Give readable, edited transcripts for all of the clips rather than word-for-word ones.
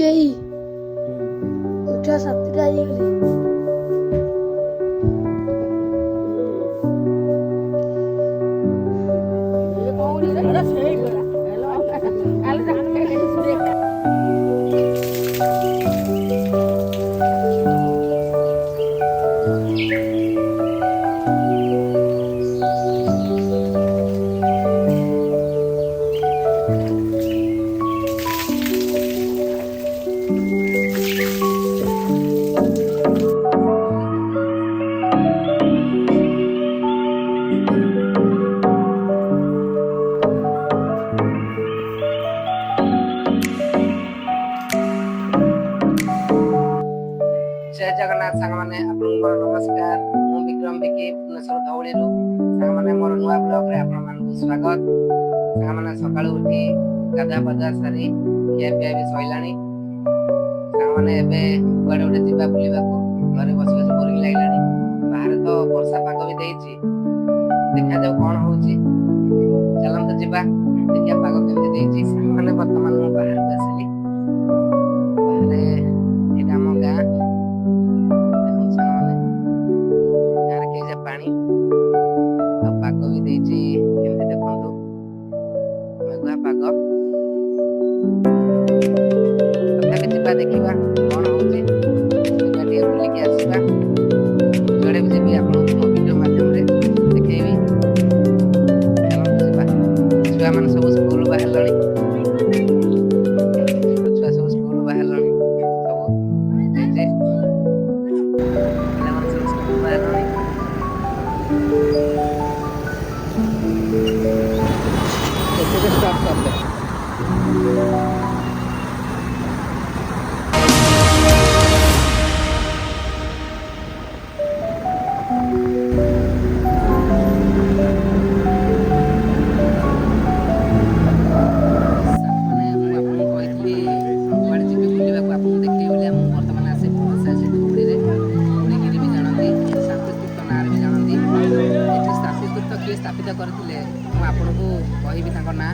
କେହି ଉଠା ସାତଟା ହେଇଗଲି। जय जगन्नाथ सांग मैंने नमस्कार मु विक्रम विकी भुवनेश्वर धौली सांग मैंने मोर नुआ ब्लॉग रे आपण मानकु स्वागत। सांग मैंने सकाळु उठी गाधा पाधा सारी खिया पिया भी सइलानी। सांग मैंने एबे कुआडे उठे जिबा बुलिबाकू घरे बस बस बोरिंग लागलानी। बाहर तो वर्षा पाग भी देइची, देखा जाऊ कोन होउची। चलम तो जिबा देखिया पाग केमते देइची। सांग मैंने वर्तमान मु बाहर को आसली। बाहरे एटा हम गां पानी पाग भी देइची केमते देखंतु मेघुआ पाग। तथापि जिबा देखिबा कोन होउची। गाडी बुलिकी आसीबा जोड़े भी जेबी आपन मो वीडियो माध्यम रे देखेबी। चलम जिबा छुआ मन सब स्कूल बाहरलणी। छुआ सब स्कूल बाहरलणी सब जे पिला मन सब स्कूल बाहरलणी। कैसे स्टार्ट करते हैं। स्थापित करथिले मु आपनको कहिबी तांको ना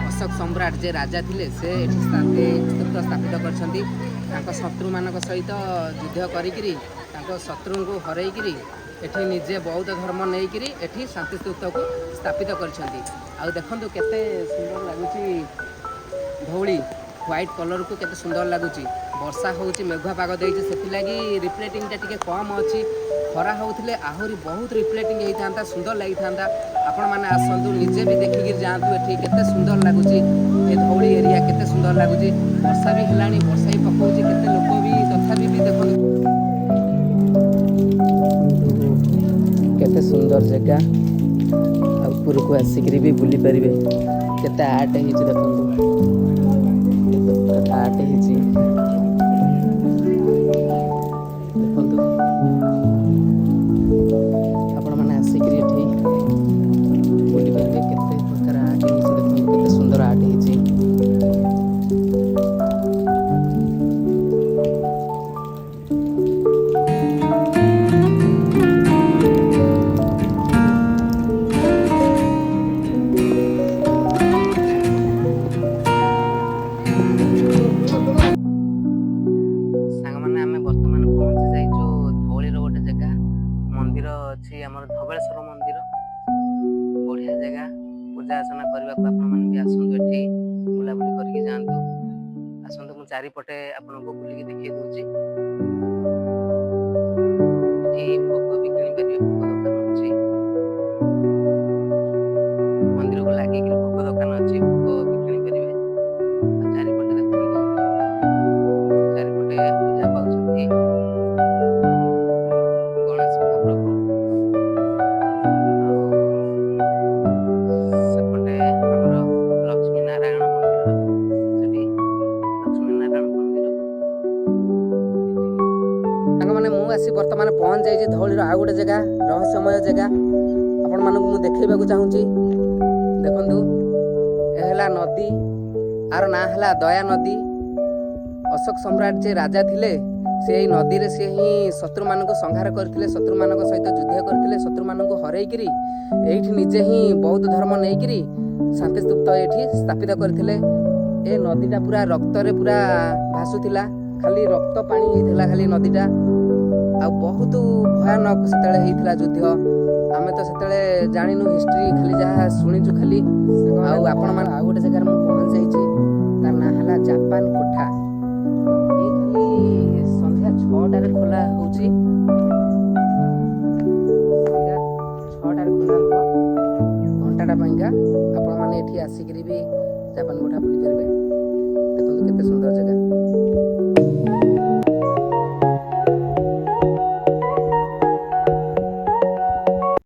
अशोक सम्राट जे राजा थिले से एठी स्थापित करछंती। तांको शत्रु मानक सहित युद्ध करिकरी तांको शत्रु को हरैकरी एठी निजे बौद्ध धर्म नेइकरी एठी शांति स्तूप को स्थापित करछंती। आ देखंतु केते सुंदर लागुची धौली व्हाइट कलर को केते सुंदर लागुची। वर्षा होउची मेघुआ पाग देइची सेति लागि रिफ्लेक्टिंग टा टिके कम अछि। खरा होउथिले आहुरी बहुत रिफ्लेक्टिंग हेई थांता सुंदर लागि थांता। आपण माने आसंतु निजे भी देखिगिर जांतु एठी केते सुंदर लागुची। ए धौली एरिया केते सुंदर लागुची। वर्षा भी हेलानी वर्षा ही पकोउची केते लोक भी तथापि भी देखंतु केते सुंदर जगह। आ ऊपर को आसिकरी भी बुली परिबे। केते आर्ट हेची देखंतु केते आर्ट हेची देखंतु। आपण माने आसिकरी एठी बुली परिबे केते प्रकार आर्ट हेची देखंतु केते सुंदर आर्ट हेची। हमर धवळेश्वर मंदिर बढ़िया जगह पूजा अर्चना करने को आपण भी आसतु एठी बुलाबुली करके जातु। आसतु मु चारिपटे आपन को बुलिकी देखि दूची। एठी भोग भी किनि परिबे भोग दुकान अछि। मंदिर को लागी कि भोग दुकान अछि भोग भी किनि परिबे। चारिपटे देखंतु चारिपटे पूजा पाउछंती गणेश महाप्रभु। आसी वर्तमान पहुंच जाइए धौली आ गोटे जगह रहस्यमय जगह आपण मानक मु देखैबाकू चाहूची। देखंतु ए हला नदी आर ना हला दया नदी। अशोक सम्राट जे राजा थिले से नदी रे से ही शत्रु मानक संहार करथिले। शत्रु मानक सहित युद्ध करथिले। शत्रु मानक हरैकरी एठी निजे ही बौद्ध धर्म नेइकरी शांति स्तूप एठी स्थापित करथिले। ए नदीटा पूरा रक्तरे पूरा भासुला खाली रक्त पानी होता खाली नदीटा आ बहुत भयानक से युद्ध आम तो से जाणीनु हिस्ट्री खाली जहाँ शुणीचु खाली आपण मान आउ गोटे जगह पहुँच जाइए तार ना है जापान कोठा ये खाली संध्या 6टार खोला होची संध्या 6टार खोला हो घंटाटा पाइका आपण मैंने ये आसिक भी जापान कोठा बुली पारे देखो केते सुंदर जगह।